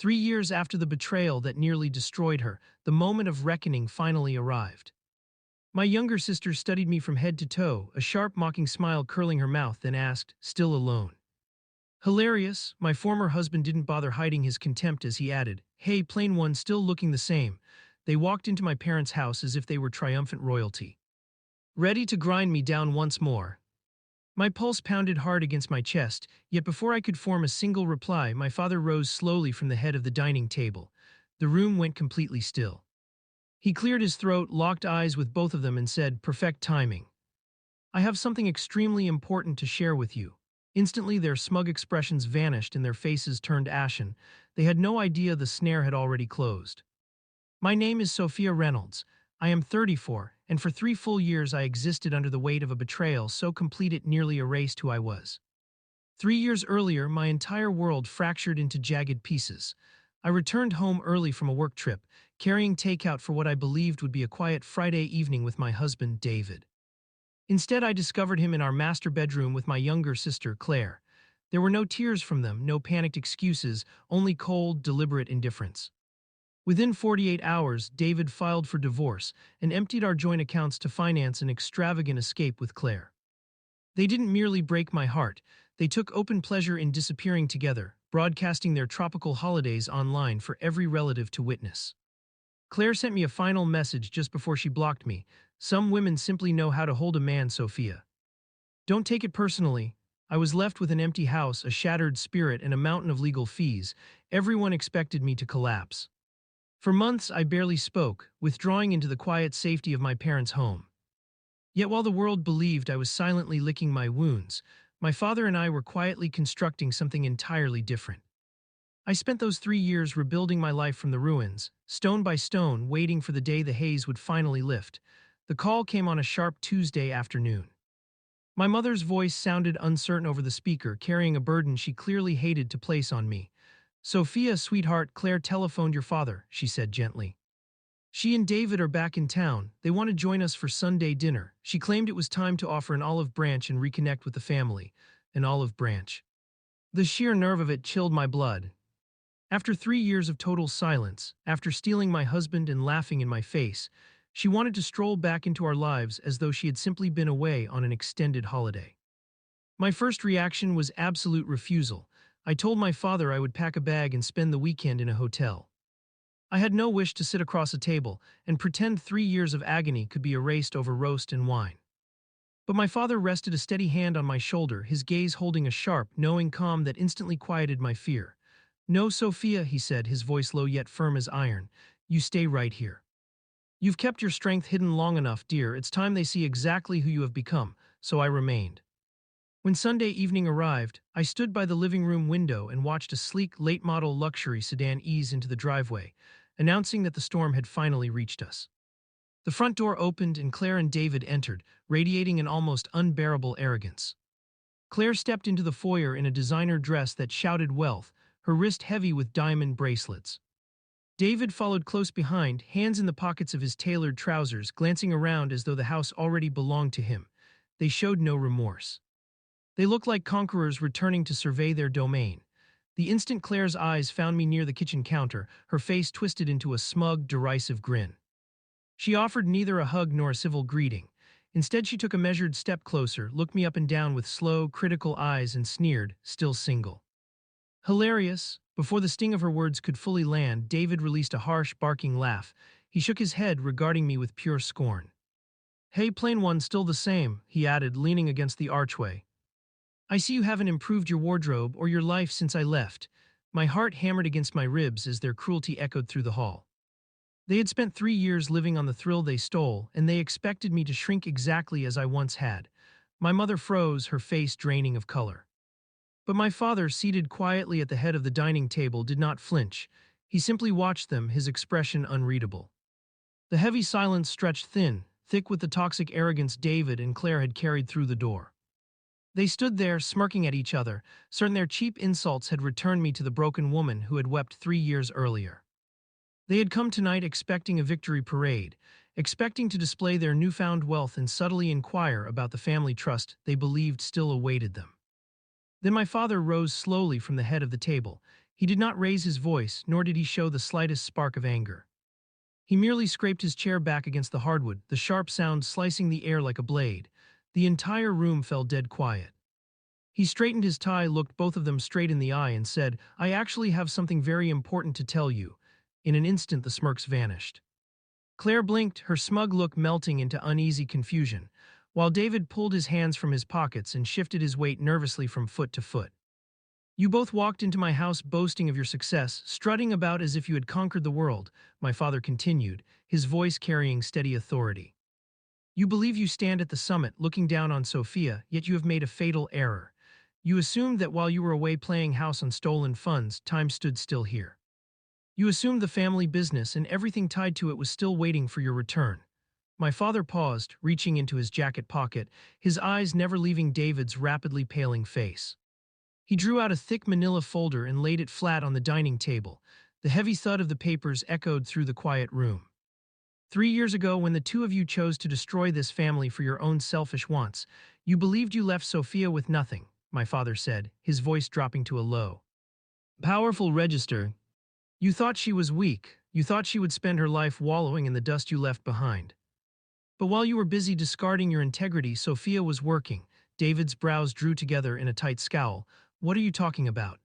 3 years after the betrayal that nearly destroyed her, the moment of reckoning finally arrived. My younger sister studied me from head to toe, a sharp, mocking smile curling her mouth, then asked, "Still alone?" Hilarious, my former husband didn't bother hiding his contempt as he added, "Hey, plain one, still looking the same." They walked into my parents' house as if they were triumphant royalty, ready to grind me down once more. My pulse pounded hard against my chest, yet before I could form a single reply, my father rose slowly from the head of the dining table. The room went completely still. He cleared his throat, locked eyes with both of them, and said, "Perfect timing. I have something extremely important to share with you." Instantly, their smug expressions vanished and their faces turned ashen. They had no idea the snare had already closed. "My name is Sophia Reynolds. I am 34, and for 3 full years I existed under the weight of a betrayal so complete it nearly erased who I was. 3 years earlier, my entire world fractured into jagged pieces. I returned home early from a work trip, carrying takeout for what I believed would be a quiet Friday evening with my husband, David. Instead, I discovered him in our master bedroom with my younger sister, Claire. There were no tears from them, no panicked excuses, only cold, deliberate indifference. Within 48 hours, David filed for divorce and emptied our joint accounts to finance an extravagant escape with Claire. They didn't merely break my heart, they took open pleasure in disappearing together, broadcasting their tropical holidays online for every relative to witness. Claire sent me a final message just before she blocked me. "Some women simply know how to hold a man, Sophia. Don't take it personally. I was left with an empty house, a shattered spirit, and a mountain of legal fees. Everyone expected me to collapse." For months, I barely spoke, withdrawing into the quiet safety of my parents' home. Yet while the world believed I was silently licking my wounds, my father and I were quietly constructing something entirely different. I spent those 3 years rebuilding my life from the ruins, stone by stone, waiting for the day the haze would finally lift. The call came on a sharp Tuesday afternoon. My mother's voice sounded uncertain over the speaker, carrying a burden she clearly hated to place on me. "Sophia, sweetheart, Claire telephoned your father," she said gently. "She and David are back in town. They want to join us for Sunday dinner." She claimed it was time to offer an olive branch and reconnect with the family. An olive branch. The sheer nerve of it chilled my blood. After 3 years of total silence, after stealing my husband and laughing in my face, she wanted to stroll back into our lives as though she had simply been away on an extended holiday. My first reaction was absolute refusal. I told my father I would pack a bag and spend the weekend in a hotel. I had no wish to sit across a table and pretend 3 years of agony could be erased over roast and wine. But my father rested a steady hand on my shoulder, his gaze holding a sharp, knowing calm that instantly quieted my fear. "No, Sophia," he said, his voice low yet firm as iron. "You stay right here. You've kept your strength hidden long enough, dear. It's time they see exactly who you have become." So I remained. When Sunday evening arrived, I stood by the living room window and watched a sleek, late-model luxury sedan ease into the driveway, announcing that the storm had finally reached us. The front door opened and Claire and David entered, radiating an almost unbearable arrogance. Claire stepped into the foyer in a designer dress that shouted wealth, her wrist heavy with diamond bracelets. David followed close behind, hands in the pockets of his tailored trousers, glancing around as though the house already belonged to him. They showed no remorse. They looked like conquerors returning to survey their domain. The instant Claire's eyes found me near the kitchen counter, her face twisted into a smug, derisive grin. She offered neither a hug nor a civil greeting. Instead, she took a measured step closer, looked me up and down with slow, critical eyes and sneered, "Still single." Hilarious. Before the sting of her words could fully land, David released a harsh, barking laugh. He shook his head, regarding me with pure scorn. "Hey, plain one, still the same," he added, leaning against the archway. "I see you haven't improved your wardrobe or your life since I left." My heart hammered against my ribs as their cruelty echoed through the hall. They had spent 3 years living on the thrill they stole, and they expected me to shrink exactly as I once had. My mother froze, her face draining of color. But my father, seated quietly at the head of the dining table, did not flinch. He simply watched them, his expression unreadable. The heavy silence stretched thin, thick with the toxic arrogance David and Claire had carried through the door. They stood there, smirking at each other, certain their cheap insults had returned me to the broken woman who had wept 3 years earlier. They had come tonight expecting a victory parade, expecting to display their newfound wealth and subtly inquire about the family trust they believed still awaited them. Then my father rose slowly from the head of the table. He did not raise his voice, nor did he show the slightest spark of anger. He merely scraped his chair back against the hardwood, the sharp sound slicing the air like a blade. The entire room fell dead quiet. He straightened his tie, looked both of them straight in the eye, and said, "I actually have something very important to tell you." In an instant, the smirks vanished. Claire blinked, her smug look melting into uneasy confusion, while David pulled his hands from his pockets and shifted his weight nervously from foot to foot. "You both walked into my house boasting of your success, strutting about as if you had conquered the world," my father continued, his voice carrying steady authority. "You believe you stand at the summit, looking down on Sophia, yet you have made a fatal error. You assumed that while you were away playing house on stolen funds, time stood still here. You assumed the family business and everything tied to it was still waiting for your return." My father paused, reaching into his jacket pocket, his eyes never leaving David's rapidly paling face. He drew out a thick manila folder and laid it flat on the dining table. The heavy thud of the papers echoed through the quiet room. "3 years ago, when the two of you chose to destroy this family for your own selfish wants, you believed you left Sophia with nothing," my father said, his voice dropping to a low, powerful register. "You thought she was weak. You thought she would spend her life wallowing in the dust you left behind. But while you were busy discarding your integrity, Sophia was working." David's brows drew together in a tight scowl. "What are you talking about?"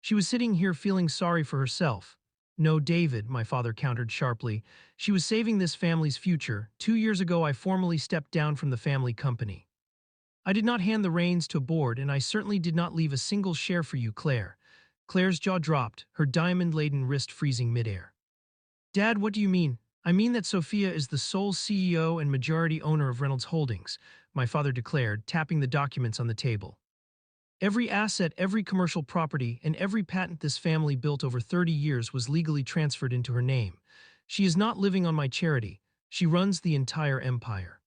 "She was sitting here feeling sorry for herself." "No, David," my father countered sharply. "She was saving this family's future. 2 years ago, I formally stepped down from the family company. I did not hand the reins to a board, and I certainly did not leave a single share for you, Claire." Claire's jaw dropped, her diamond-laden wrist freezing midair. "Dad, what do you mean?" "I mean that Sophia is the sole CEO and majority owner of Reynolds Holdings," my father declared, tapping the documents on the table. "Every asset, every commercial property, and every patent this family built over 30 years was legally transferred into her name. She is not living on my charity. She runs the entire empire.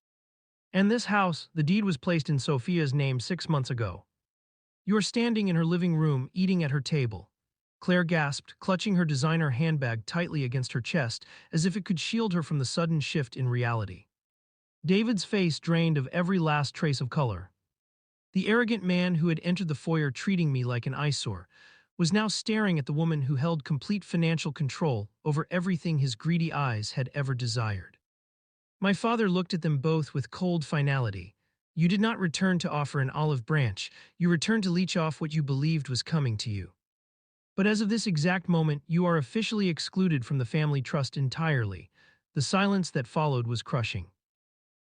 And this house, the deed was placed in Sophia's name 6 months ago. You are standing in her living room, eating at her table." Claire gasped, clutching her designer handbag tightly against her chest as if it could shield her from the sudden shift in reality. David's face drained of every last trace of color. The arrogant man who had entered the foyer treating me like an eyesore was now staring at the woman who held complete financial control over everything his greedy eyes had ever desired. My father looked at them both with cold finality. "You did not return to offer an olive branch. You returned to leech off what you believed was coming to you. But as of this exact moment, you are officially excluded from the family trust entirely." The silence that followed was crushing.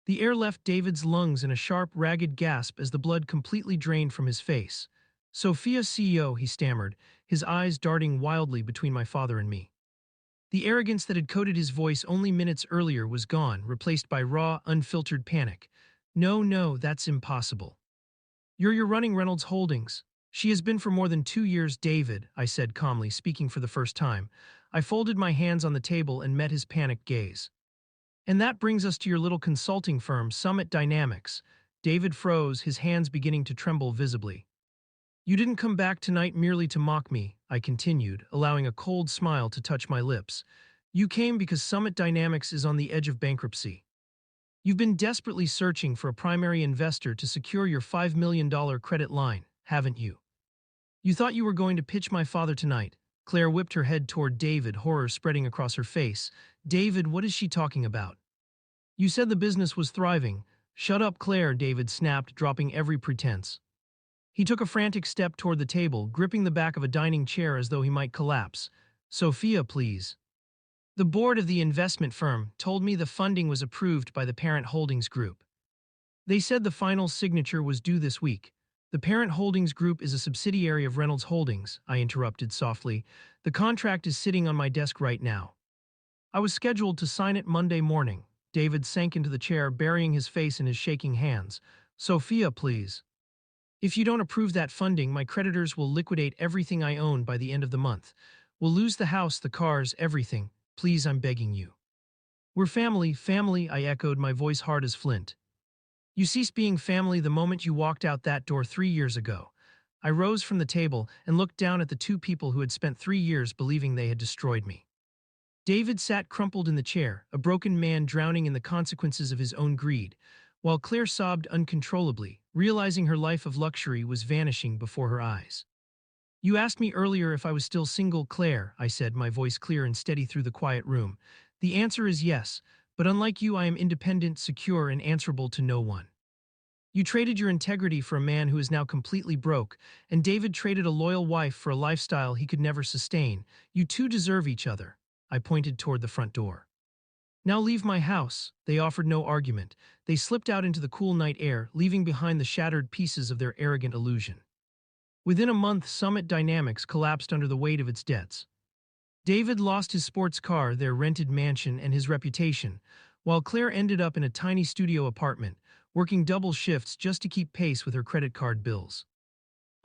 The air left David's lungs in a sharp, ragged gasp as the blood completely drained from his face. "Sophia CEO," he stammered, his eyes darting wildly between my father and me. The arrogance that had coated his voice only minutes earlier was gone, replaced by raw, unfiltered panic. "No, no, that's impossible. You're running Reynolds Holdings. She has been for more than 2 years, David," I said calmly, speaking for the first time. I folded my hands on the table and met his panicked gaze. "And that brings us to your little consulting firm, Summit Dynamics." David froze, his hands beginning to tremble visibly. "You didn't come back tonight merely to mock me," I continued, allowing a cold smile to touch my lips. "You came because Summit Dynamics is on the edge of bankruptcy. You've been desperately searching for a primary investor to secure your $5 million credit line, haven't you? You thought you were going to pitch my father tonight." Claire whipped her head toward David, horror spreading across her face. "David, what is she talking about? You said the business was thriving." "Shut up, Claire," David snapped, dropping every pretense. He took a frantic step toward the table, gripping the back of a dining chair as though he might collapse. "Sophia, please. The board of the investment firm told me the funding was approved by the parent holdings group. They said the final signature was due this week." "The parent holdings group is a subsidiary of Reynolds Holdings," I interrupted softly. "The contract is sitting on my desk right now. I was scheduled to sign it Monday morning." David sank into the chair, burying his face in his shaking hands. "Sophia, please. If you don't approve that funding, my creditors will liquidate everything I own by the end of the month. We'll lose the house, the cars, everything. Please, I'm begging you." "We're family, family," I echoed, my voice hard as flint. "You ceased being family the moment you walked out that door 3 years ago." I rose from the table and looked down at the two people who had spent 3 years believing they had destroyed me. David sat crumpled in the chair, a broken man drowning in the consequences of his own greed, while Claire sobbed uncontrollably, realizing her life of luxury was vanishing before her eyes. You asked me earlier if I was still single, Claire, I said, my voice clear and steady through the quiet room. The answer is yes, but unlike you, I am independent, secure, and answerable to no one. You traded your integrity for a man who is now completely broke, and David traded a loyal wife for a lifestyle he could never sustain. You two deserve each other. I pointed toward the front door. Now leave my house. They offered no argument. They slipped out into the cool night air, leaving behind the shattered pieces of their arrogant illusion. Within a month, Summit Dynamics collapsed under the weight of its debts. David lost his sports car, their rented mansion, and his reputation, while Claire ended up in a tiny studio apartment, working double shifts just to keep pace with her credit card bills.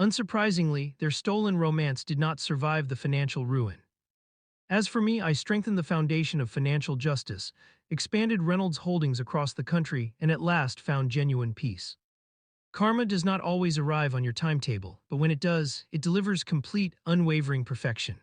Unsurprisingly, their stolen romance did not survive the financial ruin. As for me, I strengthened the foundation of financial justice, expanded Reynolds Holdings across the country, and at last found genuine peace. Karma does not always arrive on your timetable, but when it does, it delivers complete, unwavering perfection.